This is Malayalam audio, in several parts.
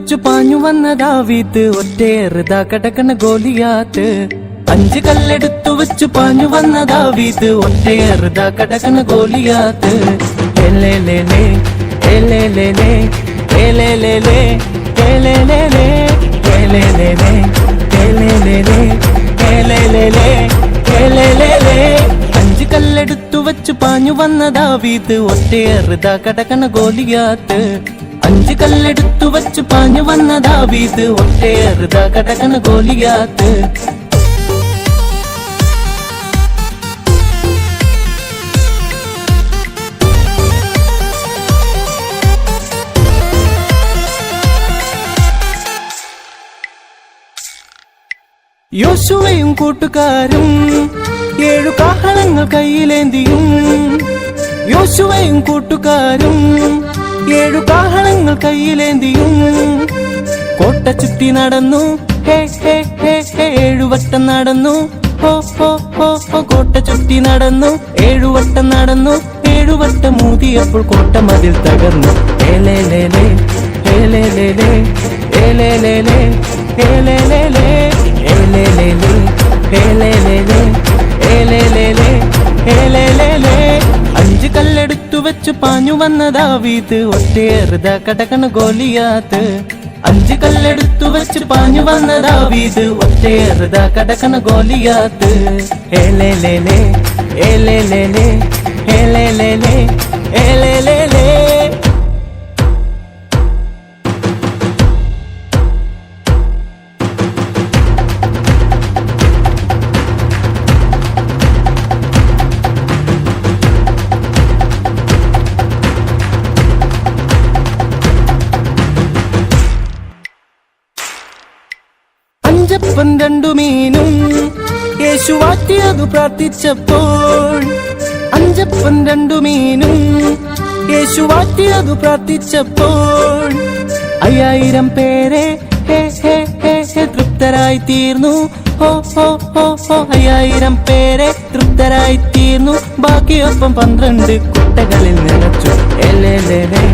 വെച്ചു പാഞ്ഞു വന്ന ദാവീദ് ഒറ്റയേറുതാ കടക്കണ ഗോലിയാത്ത്. 5 കല്ലെടുത്തു വെച്ചു പാഞ്ഞു വന്ന ദാവീദ് ഒറ്റയേറുതാ കടക്കണ ഗോലിയാത്ത്. ഏലേലേലേ ഏലേലേലേ ഏലേലേലേ ഏലേലേലേ ഏലേലേലേ ഏലേലേലേ ഏലേലേലേ ഏലേലേലേ. 5 കല്ലെടുത്തു വെച്ചു പാഞ്ഞു വന്ന ദാവീദ് ഒറ്റയേറുതാ കടക്കണ ഗോലിയാത്ത്. 5 കല്ലെടുത്തു വെച്ചു പാഞ്ഞു വന്ന ദാവീദ് ഒറ്റയേറുതാ കടക്കണ ഗോലിയാത്ത്. യോശുവയും കൂട്ടുകാരും 7 കാഹളങ്ങൾ കയ്യിലേന്തിയും. യോശുവയും കൂട്ടുകാരും 7 കാഹളങ്ങൾ കയ്യിലേന്തിയും. കോട്ട ചുറ്റി നടന്നു ഹേ ഹേ ഹേ ഹേ 7 വട്ടം നടന്നു ഹോ ഹോ ഹോ ഹോ. കോട്ട ചുറ്റി നടന്നു 7 വട്ടം നടന്നു. 7 വട്ടം മൂതിയപ്പോൾ കോട്ട മതിൽ തകർന്നു. ഏലേലേലേ ഏലേലേലേ ഏലേലേലേ ഏലേലേലേ ഏലേലേലേ ഏലേലേലേ ഏലേലേലേ ഏലേലേലേ. 5 കല്ലെടുത്തു വെച്ചു പാഞ്ഞു വന്ന ദാവീദ് ഒറ്റയേറുതാ കടക്കണ ഗോലിയാത്ത്. 5 കല്ലെടുത്തു വെച്ചു പാഞ്ഞു വന്ന ദാവീദ് ഒറ്റയേറുതാ കടക്കണ ഗോലിയാത്ത്. ഏലേലേലേ ഏലേലേലേ ഏലേലേലേ ഏലേലേലേ. അഞ്ചപ്പം 2 മീനും യേശു വാറ്റിയതു പ്രാർത്ഥിച്ചപ്പോൾ. 5 2 മീനും യേശു വാറ്റിയതു പ്രാർത്ഥിച്ചപ്പോൾ. 5000 പേരെ ഹേ ഹേ ഹേ ഹേ തൃപ്തരായി തീർന്നു ഹോ ഹോ ഹോ ഹോ. 5000 പേരെ തൃപ്തരായി തീർന്നു. ബാക്കിയൊപ്പം 12 കുട്ടകളിൽ നിറച്ചു. ഏലേലേലേ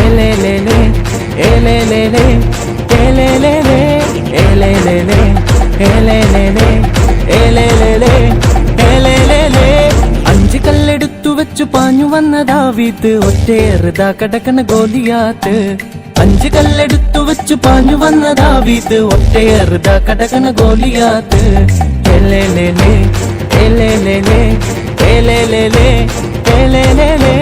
ഏലേലേലേ ഏലേലേലേ ഏലേലേലേ ഏലേലേലേ ഏലേലേലേ ഏലേലേലേ ഏലേലേലേ. 5 കല്ലെടുത്തു വെച്ചു പാഞ്ഞു വന്ന ദാവീദ് ഒറ്റയേറുതാ കടക്കണ ഗോലിയാത്ത്. 5 കല്ലെടുത്തു വെച്ചു പാഞ്ഞു വന്ന ദാവീദ് ഒറ്റയേറുതാ കടക്കണ ഗോലിയാത്ത്. ഏലേലേലേ ഏലേലേലേ ഏലേലേലേ ഏലേലേലേ